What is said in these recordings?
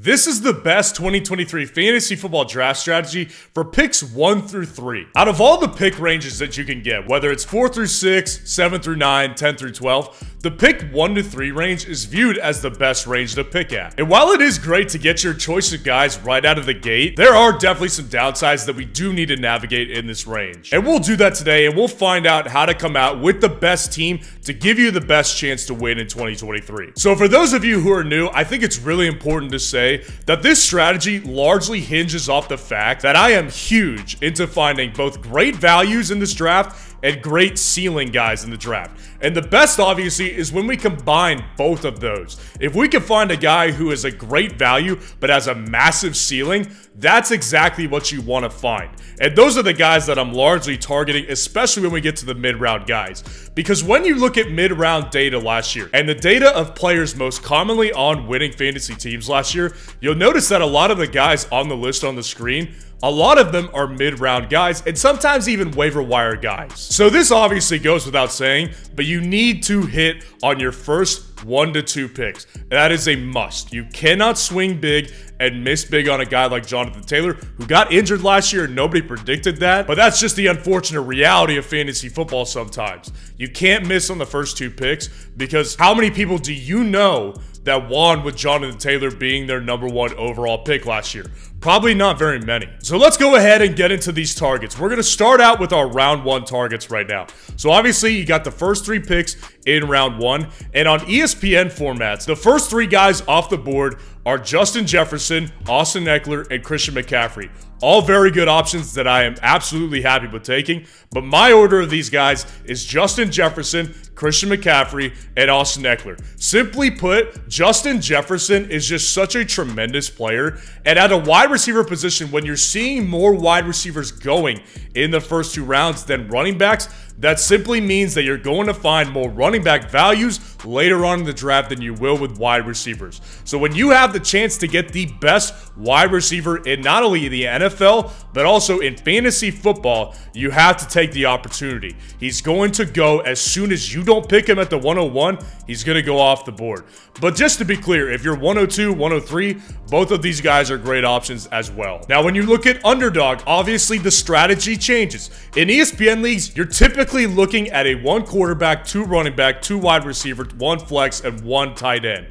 This is the best 2023 fantasy football draft strategy for picks 1 through 3. Out of all the pick ranges that you can get, whether it's 4 through 6, 7 through 9, 10 through 12, the pick 1 to 3 range is viewed as the best range to pick at. And while it is great to get your choice of guys right out of the gate, there are definitely some downsides that we do need to navigate in this range. And we'll do that today, and we'll find out how to come out with the best team to give you the best chance to win in 2023. So for those of you who are new, I think it's really important to say that this strategy largely hinges off the fact that I am huge into finding both great values in this draft and great ceiling guys in the draft. And the best, obviously, is when we combine both of those. If we can find a guy who is a great value but has a massive ceiling, that's exactly what you want to find. And those are the guys that I'm largely targeting, especially when we get to the mid-round guys. Because when you look at mid-round data last year, and the data of players most commonly on winning fantasy teams last year, you'll notice that a lot of the guys on the list on the screen, a lot of them are mid-round guys, and sometimes even waiver wire guys. So this obviously goes without saying, but you need to hit on your first 1 to 2 picks. That is a must. You cannot swing big and miss big on a guy like Jonathan Taylor, who got injured last year and nobody predicted that. But that's just the unfortunate reality of fantasy football sometimes. You can't miss on the first 2 picks, because how many people do you know that won with Jonathan Taylor being their #1 overall pick last year? Probably not very many. So let's go ahead and get into these targets. We're going to start out with our round 1 targets right now. So obviously you got the first 3 picks in round 1, and on ESPN formats, the first 3 guys off the board are Justin Jefferson, Austin Ekeler, and Christian McCaffrey. All very good options that I am absolutely happy with taking, but my order of these guys is Justin Jefferson, Christian McCaffrey, and Austin Ekeler. Simply put, Justin Jefferson is just such a tremendous player, and at a wide receiver position, when you're seeing more wide receivers going in the first 2 rounds than running backs, that simply means that you're going to find more running back values later on in the draft than you will with wide receivers. So when you have the chance to get the best wide receiver in not only the NFL, but also in fantasy football, you have to take the opportunity. He's going to go as soon as you don't pick him at the 101, he's going to go off the board. But just to be clear, if you're 102, 103, both of these guys are great options as well. Now, when you look at underdog, obviously the strategy changes. In ESPN leagues, you're typically looking at a 1 quarterback, 2 running back, 2 wide receiver, 1 flex, and 1 tight end.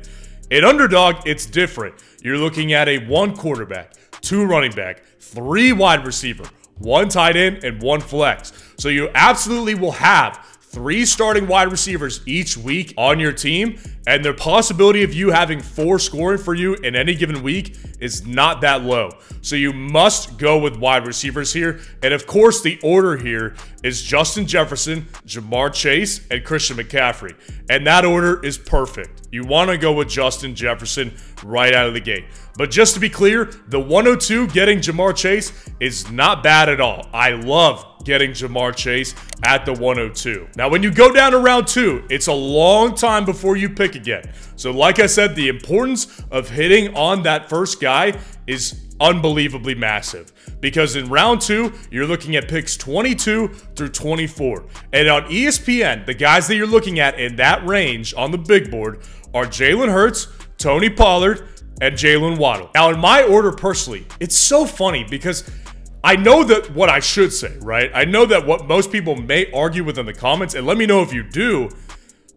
In underdog, it's different. You're looking at a 1 quarterback, 2 running back, 3 wide receiver, 1 tight end, and 1 flex. So you absolutely will have 3 starting wide receivers each week on your team, and the possibility of you having 4 scoring for you in any given week is not that low. So you must go with wide receivers here. And of course, the order here is Justin Jefferson, Jamar Chase, and Christian McCaffrey. And that order is perfect. You want to go with Justin Jefferson right out of the gate. But just to be clear, the 102 getting Jamar Chase is not bad at all. I love getting Jamar Chase at the 102. Now, when you go down to round 2, it's a long time before you pick again. So like I said, the importance of hitting on that first guy is unbelievably massive, because in round 2, you're looking at picks 22 through 24. And on ESPN, the guys that you're looking at in that range on the big board are Jalen Hurts, Tony Pollard, and Jalen Waddle. Now, in my order personally, it's so funny because I know that what I should say, right? I know that what most people may argue with in the comments, and let me know if you do,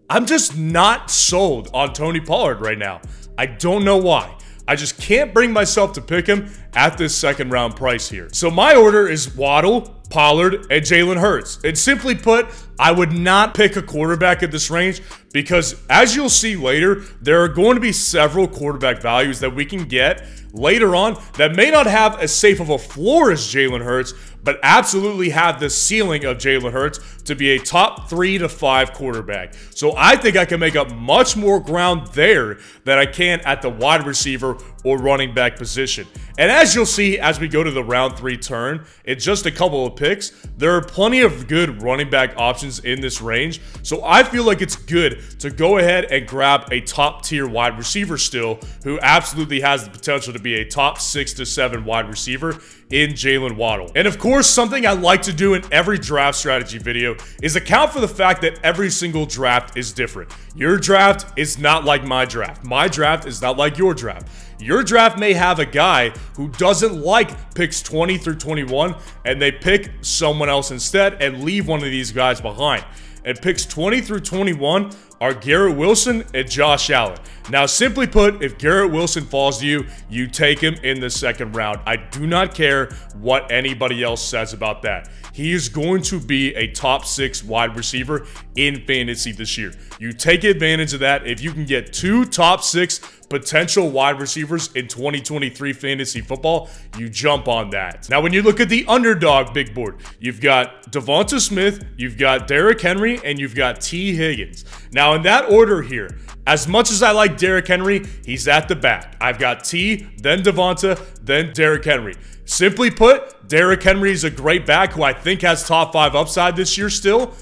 I'm just not sold on Tony Pollard right now. I don't know why. I just can't bring myself to pick him at this 2nd round price here. So my order is Waddle, Pollard, and Jalen Hurts. And simply put, I would not pick a quarterback at this range, because as you'll see later, there are going to be several quarterback values that we can get later on that may not have as safe of a floor as Jalen Hurts, but absolutely have the ceiling of Jalen Hurts to be a top 3 to 5 quarterback. So I think I can make up much more ground there than I can at the wide receiver or running back position. And as you'll see as we go to the round 3 turn, in just a couple of picks, there are plenty of good running back options in this range. So I feel like it's good to go ahead and grab a top tier wide receiver still, who absolutely has the potential to be a top 6 to 7 wide receiver in Jalen Waddle. And of course, something I like to do in every draft strategy video is account for the fact that every single draft is different. Your draft is not like my draft. My draft is not like your draft. Your draft may have a guy who doesn't like picks 20 through 21, and they pick someone else instead and leave one of these guys behind. And picks 20 through 21 are Garrett Wilson and Josh Allen. Now, simply put, if Garrett Wilson falls to you, you take him in the second round. I do not care what anybody else says about that. He is going to be a top 6 wide receiver in fantasy this year. You take advantage of that. If you can get 2 top 6 potential wide receivers in 2023 fantasy football, you jump on that. Now, when you look at the underdog big board, you've got Devonta Smith, you've got Derrick Henry, and you've got T. Higgins. Now, in that order here, as much as I like Derrick Henry, he's at the back. I've got T, then Devonta, then Derrick Henry. Simply put, Derrick Henry is a great back who I think has top 5 upside this year still.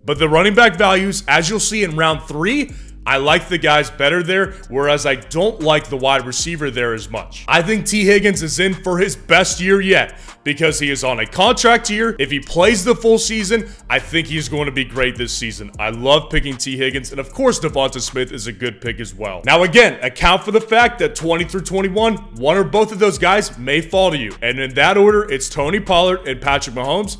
But the running back values, as you'll see in round 3, I like the guys better there, whereas I don't like the wide receiver there as much. I think T. Higgins is in for his best year yet because he is on a contract year. If he plays the full season, I think he's going to be great this season. I love picking T. Higgins, and of course, Devonta Smith is a good pick as well. Now, again, account for the fact that 20 through 21, one or both of those guys may fall to you. And in that order, it's Tony Pollard and Patrick Mahomes.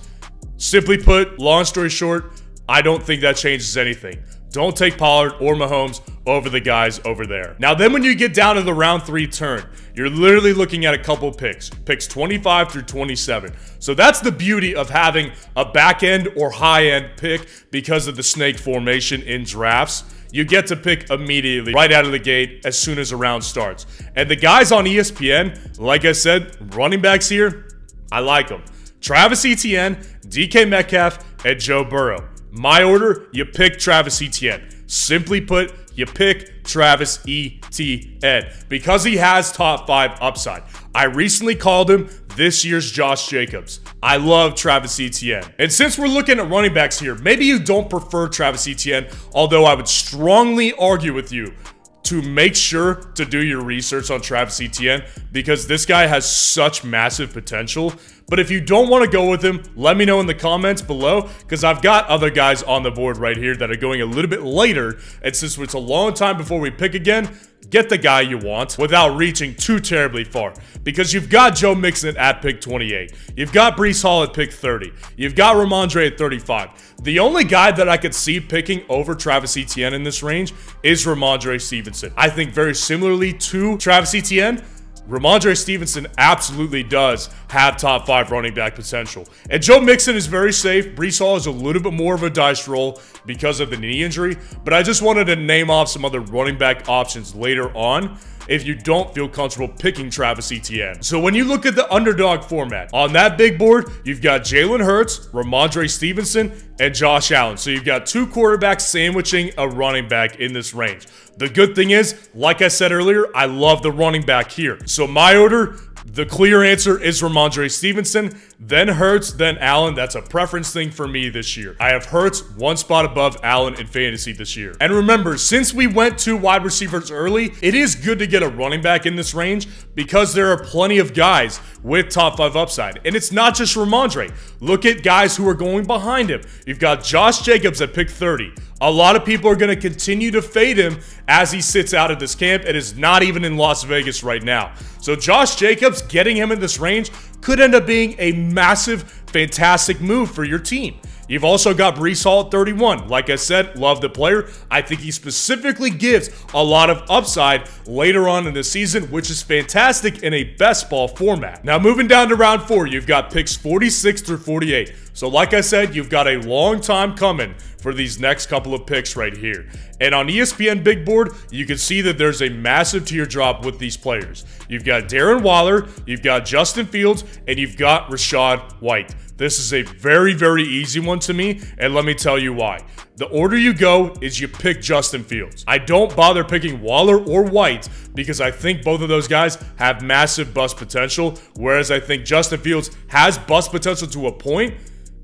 Simply put, long story short, I don't think that changes anything. Don't take Pollard or Mahomes over the guys over there. Now, then when you get down to the round 3 turn, you're literally looking at a couple picks 25 through 27. So that's the beauty of having a back end or high end pick because of the snake formation in drafts. You get to pick immediately, right out of the gate, as soon as a round starts. And the guys on ESPN, like I said, running backs here, I like them. Travis Etienne, DK Metcalf, and Joe Burrow. My order, you pick Travis Etienne. Simply put, you pick Travis Etienne because he has top 5 upside. I recently called him this year's Josh Jacobs. I love Travis Etienne. And since we're looking at running backs here, maybe you don't prefer Travis Etienne, although I would strongly argue with you to make sure to do your research on Travis Etienne because this guy has such massive potential. But if you don't want to go with him, let me know in the comments below because I've got other guys on the board right here that are going a little bit later. And since it's a long time before we pick again, get the guy you want without reaching too terribly far. Because you've got Joe Mixon at pick 28. You've got Breece Hall at pick 30. You've got Ramondre at 35. The only guy that I could see picking over Travis Etienne in this range is Ramondre Stevenson. I think very similarly to Travis Etienne, Ramondre Stevenson absolutely does have top 5 running back potential. And Joe Mixon is very safe. Breece Hall is a little bit more of a dice roll because of the knee injury. But I just wanted to name off some other running back options later on if you don't feel comfortable picking Travis Etienne. So when you look at the underdog format, on that big board, you've got Jalen Hurts, Ramondre Stevenson, and Josh Allen. So you've got 2 quarterbacks sandwiching a running back in this range. The good thing is, like I said earlier, I love the running back here. So my order, the clear answer is Ramondre Stevenson, then Hurts, then Allen. That's a preference thing for me this year. I have Hurts 1 spot above Allen in fantasy this year. And remember, since we went 2 wide receivers early, it is good to get a running back in this range because there are plenty of guys with top 5 upside. And it's not just Ramondre. Look at guys who are going behind him. You've got Josh Jacobs at pick 30. A lot of people are going to continue to fade him as he sits out of this camp and is not even in Las Vegas right now. So Josh Jacobs, getting him in this range could end up being a massive, fantastic move for your team. You've also got Breece Hall at 31. Like I said, love the player. I think he specifically gives a lot of upside later on in the season, which is fantastic in a best ball format. Now, moving down to round 4, you've got picks 46 through 48. So like I said, you've got a long time coming for these next couple of picks right here. And on ESPN Big Board, you can see that there's a massive teardrop with these players. You've got Darren Waller, you've got Justin Fields, and you've got Rachaad White. This is a very, very easy one to me, and let me tell you why. The order you go is you pick Justin Fields. I don't bother picking Waller or White because I think both of those guys have massive bust potential, whereas I think Justin Fields has bust potential to a point,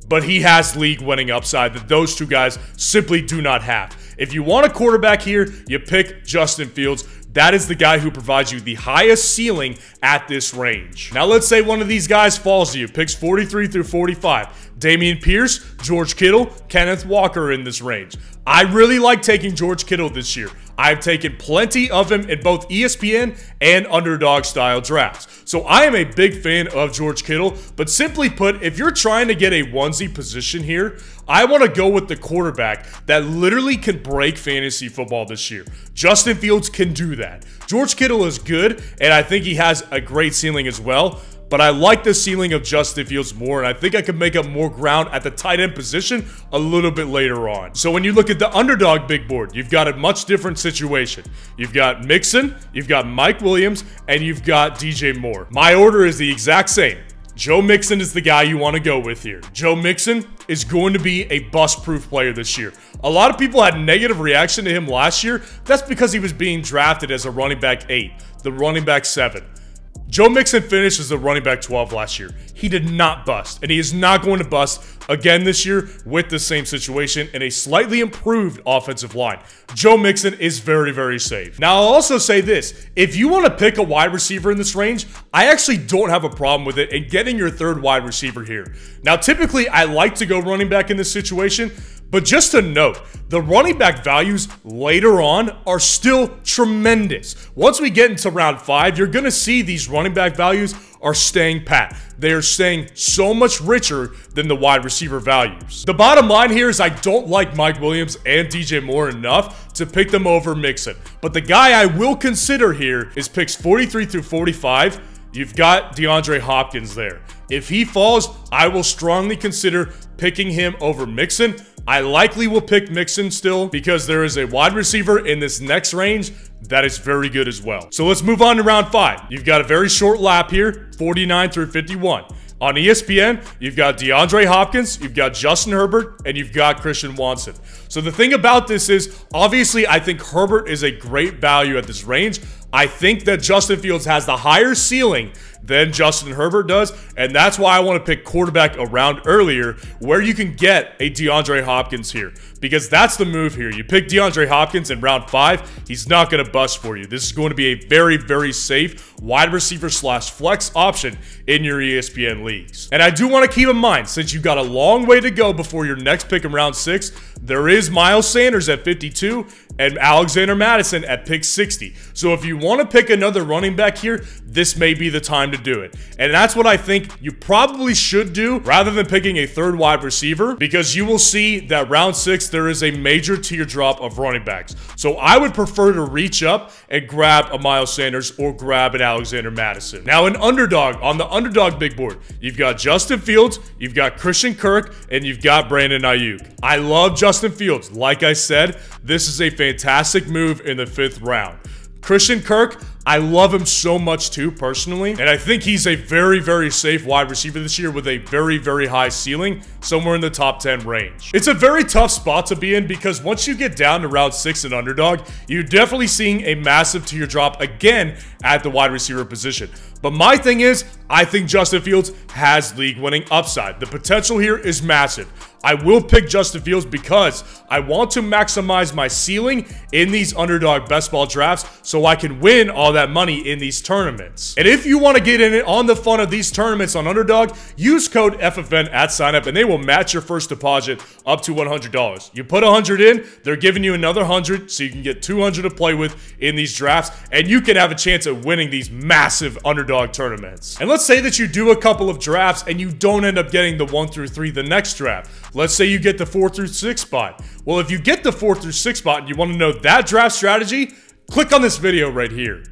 but he has league-winning upside that those 2 guys simply do not have. If you want a quarterback here, you pick Justin Fields. That is the guy who provides you the highest ceiling at this range. Now, let's say one of these guys falls to you, picks 43 through 45. Dameon Pierce, George Kittle, Kenneth Walker in this range. I really like taking George Kittle this year. I've taken plenty of him in both ESPN and underdog style drafts. So I am a big fan of George Kittle, but simply put, if you're trying to get a onesie position here, I want to go with the quarterback that literally can break fantasy football this year. Justin Fields can do that. George Kittle is good, and I think he has a great ceiling as well. But I like the ceiling of Justin Fields more, and I think I can make up more ground at the tight end position a little bit later on. So when you look at the underdog big board, you've got a much different situation. You've got Mixon, you've got Mike Williams, and you've got DJ Moore. My order is the exact same. Joe Mixon is the guy you want to go with here. Joe Mixon is going to be a bust-proof player this year. A lot of people had negative reaction to him last year. That's because he was being drafted as a running back 8, the running back 7. Joe Mixon finished as a running back 12 last year. He did not bust, and he is not going to bust again this year with the same situation and a slightly improved offensive line. Joe Mixon is very, very safe. Now, I'll also say this. If you want to pick a wide receiver in this range, I actually don't have a problem with it and getting your third wide receiver here. Now, typically, I like to go running back in this situation, but just to note, the running back values later on are still tremendous. Once we get into round 5, you're going to see these running back values are staying pat. They are staying so much richer than the wide receiver values. The bottom line here is I don't like Mike Williams and DJ Moore enough to pick them over Mixon. But the guy I will consider here is picks 43 through 45. You've got DeAndre Hopkins there. If he falls, I will strongly consider picking him over Mixon. I likely will pick Mixon still because there is a wide receiver in this next range that is very good as well. So let's move on to round 5. You've got a very short lap here, 49 through 51. On ESPN, you've got DeAndre Hopkins, you've got Justin Herbert, and you've got Christian Watson. So the thing about this is, obviously, I think Herbert is a great value at this range. I think that Justin Fields has the higher ceiling than Justin Herbert does, and that's why I want to pick quarterback around earlier where you can get a DeAndre Hopkins here, because that's the move here. You pick DeAndre Hopkins in round 5, he's not going to bust for you. This is going to be a very, very safe wide receiver slash flex option in your ESPN leagues. And I do want to keep in mind, since you've got a long way to go before your next pick in round 6, there is Miles Sanders at 52 and Alexander Mattison at pick 60. So if you want to pick another running back here, this may be the time to do it. And that's what I think you probably should do rather than picking a third wide receiver, because you will see that round 6, there is a major teardrop of running backs. So I would prefer to reach up and grab a Miles Sanders or grab an Alexander Mattison. Now, an underdog, on the underdog big board, you've got Justin Fields, you've got Christian Kirk, and you've got Brandon Ayuk. I love Justin Fields. Like I said, this is a fantastic move in the 5th round. Christian Kirk, I love him so much too, personally. And I think he's a very, very safe wide receiver this year with a very, very high ceiling, somewhere in the top 10 range. It's a very tough spot to be in because once you get down to round 6 and underdog, you're definitely seeing a massive teardrop again at the wide receiver position. But my thing is, I think Justin Fields has league-winning upside. The potential here is massive. I will pick Justin Fields because I want to maximize my ceiling in these underdog best ball drafts so I can win all that money in these tournaments. And if you want to get in on the fun of these tournaments on Underdog, use code FFN at signup and they will match your first deposit up to $100. You put $100 in, they're giving you another $100 so you can get $200 to play with in these drafts and you can have a chance at winning these massive underdog tournaments. And let's say that you do a couple of drafts and you don't end up getting the 1 through 3 the next draft. Let's say you get the 4 through 6 spot. Well, if you get the 4 through 6 spot and you want to know that draft strategy, click on this video right here.